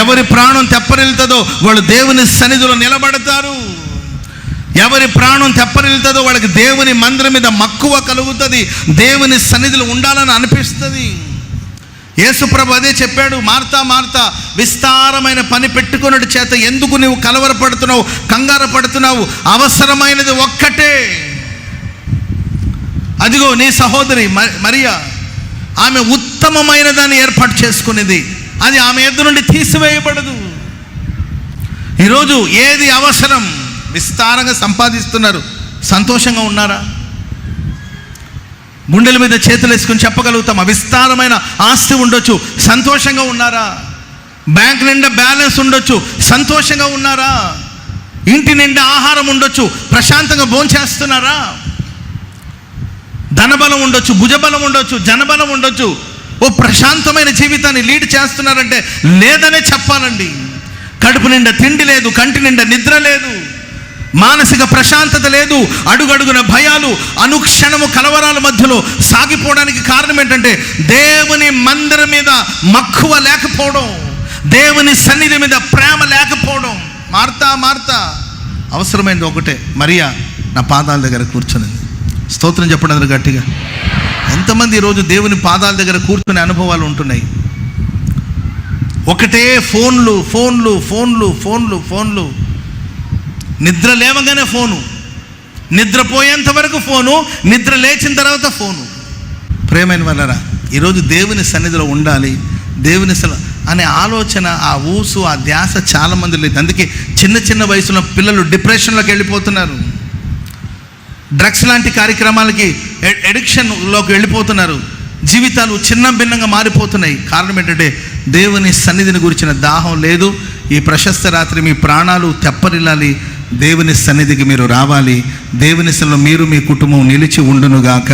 ఎవరి ప్రాణం తెప్పరిల్లుతుందో వాళ్ళు దేవుని సన్నిధిలో నిలబడతారు. ఎవరి ప్రాణం తెప్పరిల్లుతుందో వాళ్ళకి దేవుని మందిరం మీద మక్కువ కలుగుతుంది, దేవుని సన్నిధిలో ఉండాలని అనిపిస్తుంది. యేసుప్రభు అదే చెప్పాడు, మార్తా మార్తా, విస్తారమైన పని పెట్టుకున్నట్టు చేత ఎందుకు నువ్వు కలవరపడుతున్నావు, కంగారు పడుతున్నావు? అవసరమైనది ఒక్కటే. అదిగో నీ సహోదరి మరియా, ఆమె ఉత్తమమైన దాన్ని ఏర్పాటు చేసుకునేది, అది ఆమె ఎదురు నుండి తీసివేయబడదు. ఈరోజు ఏది అవసరం? విస్తారంగా సంపాదిస్తున్నారు, సంతోషంగా ఉన్నారా? గుండెల మీద చేతులు వేసుకుని చెప్పగలుగుతామా? విస్తారమైన ఆస్తి ఉండొచ్చు, సంతోషంగా ఉన్నారా? బ్యాంక్ నిండా బ్యాలెన్స్ ఉండొచ్చు, సంతోషంగా ఉన్నారా? ఇంటి నిండా ఆహారం ఉండొచ్చు, ప్రశాంతంగా భోంచేస్తున్నారా? ధనబలం ఉండొచ్చు, భుజబలం ఉండొచ్చు, జనబలం ఉండొచ్చు, ఓ ప్రశాంతమైన జీవితాన్ని లీడ్ చేస్తున్నారంటే లేదనే చెప్పాలండి. కడుపు నిండా తిండి లేదు, కంటి నిండా నిద్ర లేదు, మానసిక ప్రశాంతత లేదు, అడుగడుగున భయాలు, అనుక్షణము కలవరాల మధ్యలో సాగిపోవడానికి కారణం ఏంటంటే దేవుని మందిరం మీద మక్కువ లేకపోవడం, దేవుని సన్నిధి మీద ప్రేమ లేకపోవడం. మార్తా మార్తా, అవసరమైనది ఒకటే. మరియా నా పాదాల దగ్గర కూర్చొనింది. స్తోత్రం చెప్పడం గట్టిగా. ఎంతమంది ఈరోజు దేవుని పాదాల దగ్గర కూర్చునే అనుభవాలు ఉంటున్నాయి? ఒకటే ఫోన్లు ఫోన్లు ఫోన్లు ఫోన్లు ఫోన్లు. నిద్ర లేవగానే ఫోను, నిద్రపోయేంత వరకు ఫోను, నిద్ర లేచిన తర్వాత ఫోను. ప్రేమైన వాళ్ళరా, ఈరోజు దేవుని సన్నిధిలో ఉండాలి, దేవుని అనే ఆలోచన, ఆ ఊసు, ఆ ధ్యాస చాలామంది లేదు. అందుకే చిన్న చిన్న వయసులో పిల్లలు డిప్రెషన్లోకి వెళ్ళిపోతున్నారు, డ్రగ్స్ లాంటి కార్యక్రమాలకి ఎడిక్షన్లోకి వెళ్ళిపోతున్నారు, జీవితాలు చిన్న భిన్నంగా మారిపోతున్నాయి. కారణం ఏంటంటే దేవుని సన్నిధిని గురించిన దాహం లేదు. ఈ ప్రశస్త రాత్రి మీ ప్రాణాలు తెప్పరిల్లాలి, దేవుని సన్నిధికి మీరు రావాలి, దేవుని సన్నిధిలో మీరు మీ కుటుంబం నిలిచి ఉండునుగాక.